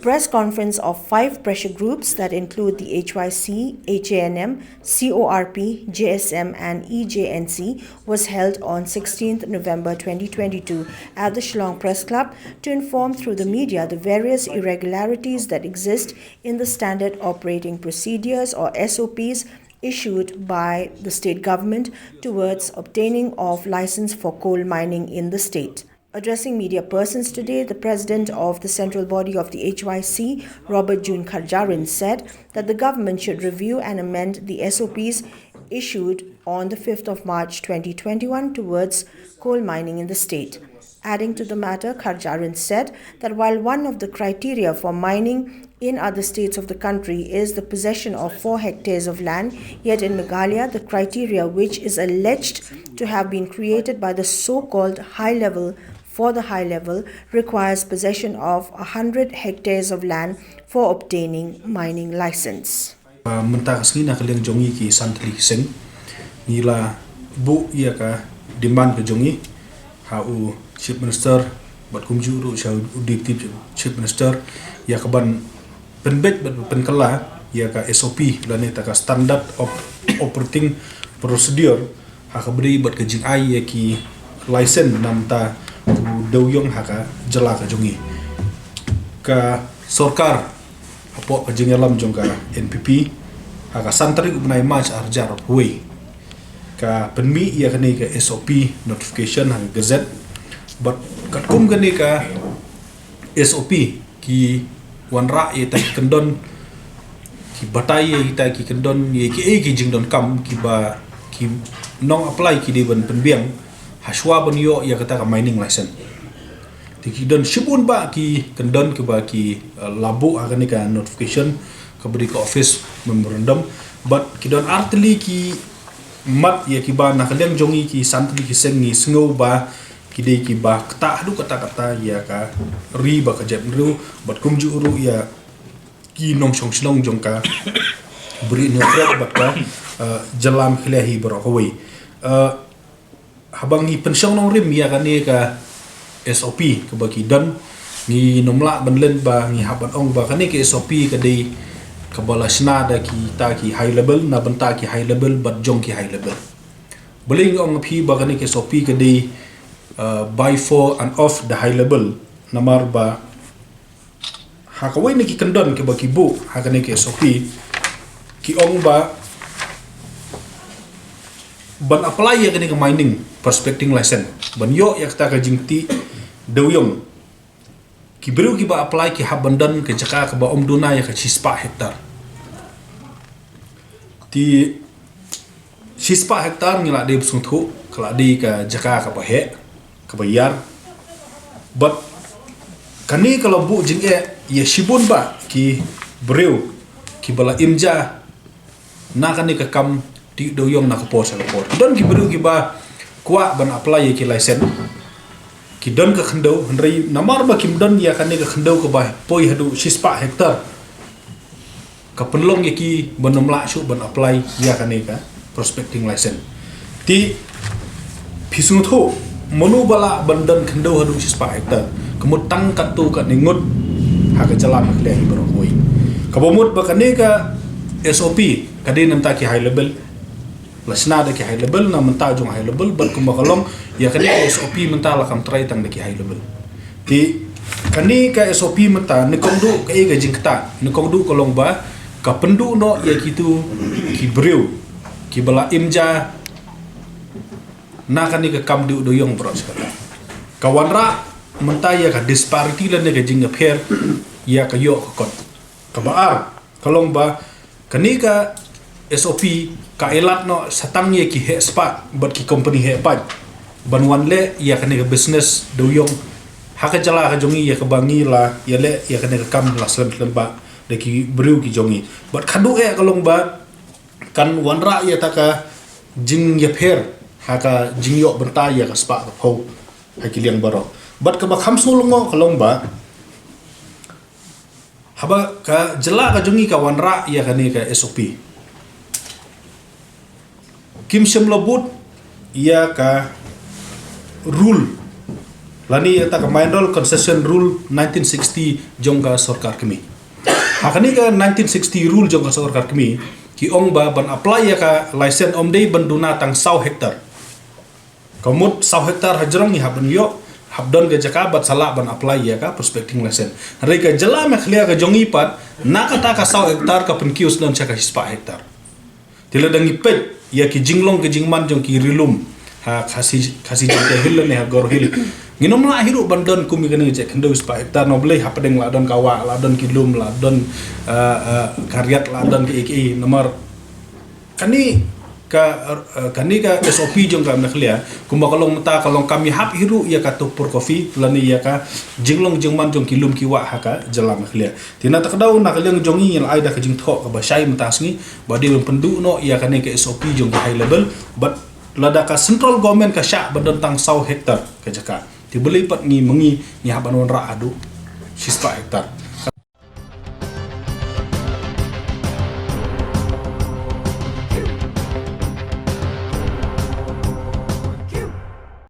press conference of 5 pressure groups that include the HYC, HANM, CORP, JSM and EJNC was held on 16th November 2022 at the Shillong Press Club to inform through the media the various irregularities that exist in the Standard Operating Procedures or SOPs issued by the state government towards obtaining of license for coal mining in the state. Addressing media persons today, the president of the central body of the HYC, Robert June Kharjarin, said that the government should review and amend the SOPs issued on the 5th of March 2021 towards coal mining in the state. Adding to the matter, Kharjarin said that while one of the criteria for mining in other states of the country is the possession of 4 hectares of land, yet in Meghalaya, the criteria which is alleged to have been created by the so-called high level for the high level requires possession of 100 hectares of land for obtaining mining license. Mentang sini nak kalian jongi ki santri sing nila bu ia ka demand ke jongi hau chief minister bat kumjuru shau udip chief minister ya kaban penbet bat penkala ya ka SOP lane ta ka standard of operating procedure ha ka beri bat ke jing ai ya ki license nam ta dawyong ha ka jala ka jongi ka sorkar apo ka jing alam jong ka NPP ha ka santri ubnai match arjar huai ka penmi ya kani ka SOP notification hang gazette but kat kum kani ka SOP ki wanra ye ta kendon ki batai ye ta ki kendon ye ki jingdon kam ki ba ki nong apply ki di ban penbiang haswa ban yo ya kata ka mining license ti don shibun ba ki kendon ki ba ki labu agani ka notification ka beri ka office memorandum but ki don artli ki mat ya ki ba nakaliang jongi ki santri ki sengi sngo ba ki dei ki ba kata hadu kata ya ka ri ba ka jep ru bat kumju uru ya ki nong song slong jong ka beri no bat ka jalam khilahi bro hoi habang ni pensiong nong rim ya kan ni ka SOP ke bagi dan ni nomla banlen ba ni haban ong ba kan ni ke SOP ka dei kabala snada ki ta ki high level na banta ki high level bat jong ki high level beling ong phi ba kan ni ke SOP ka dei by for and off the high level namar ba ha ka wai ni ki kendon ke bagi bu ha kan ni ke SOP ki ong ba ban apply ya kini ke mining prospecting license ban yo ya kata ka jingti dawyong ki beru ki ba apply ki habandan ke jaka ka ba omduna ya ka chispa hektar ti chispa hektar ngila de busung thu kala di ka jaka ka ba he ka bayar but kani kalau bu jing ya shibun ba ki beru ki bala imja na kani ka kam di doyong nak por sa por don ki beru ki ba kwa ban apply ki license ki don ka khndo hnrei namar ba kim don ya kan ka khndo ka ba poi hadu sispa hektar ka penlong ya ki banomla shu ban apply ya kan ka prospecting license ti pisung tho monu bala bandan khndo hadu sispa hektar kemut tang katu ka ningut ha ka jalan khle bro hoi ka bomut ba kan ka SOP kadi namta ki high level lasna da ki high level na menta jong high level bal kum bakalong ya kani SOP menta la kam try tang da ki high level ti kani ka SOP menta ni kongdu ka ga jingta ni kongdu kolong ba ka pendu no ya kitu ki breu ki bala imja na kani ka kam du doyong bro sekala kawanra menta ya ka disparity la ne ga jing appear ya ka yo ka kot ka baar kolong ba kani ka SOP ka elat no satang ye ki he spa but ki company he pa banwan le ya kane ka business doyong haka jala ka jongi ya ka bangi la ya le ya kane ka kam la slam ba de ki brew ki jongi but khadu kalong ba kan wanra ya ta ka jing ya pher haka jing yo benta ya ka spa ka pho ha ki liang baro but ka ba kham sulungo kalong ba haba ka jala ka jongi ka wanra ya kane ka SOP Kim Shem Labut ia ka rule lani ta mineral concession rule 1960 jongka sarkar kami hakani ka 1960 rule jongka sarkar kami ki ong ba ban apply ya ka license omdei banduna tang 100 hektar kamut 100 hektar hajrong ni habdan yo habdan ga jaka bat sala ban apply ya ka prospecting license hari ka jala me khlia ka jongi pat nakata ka 100 hektar ka penkius don chaka 100 hektar tila dangi pet ya ki jinglong ke jingman jong ki rilum ha khasi jong hil ne ha gor hil nginom la hiru bandon kumi kene je kendo 100 hektar no boleh hapadeng la don kawa la don kilum la don karyat la don ki nomor kani ka SOP jong ka mekhlia kumba kalong mata kalong kami hap hiru ya ka topur kopi lani ya ka jinglong jingman jong kilum kiwa haka jala mekhlia tina takdau nak leng jongi ai da ka jing tho ka basai matasngi badi pendu no ya kane ka SOP jong ka high level but lada ka central government ka syak bandon tang 100 hektar ka jaka ti boleh pat ngi mengi ni haban ra adu 100 hektar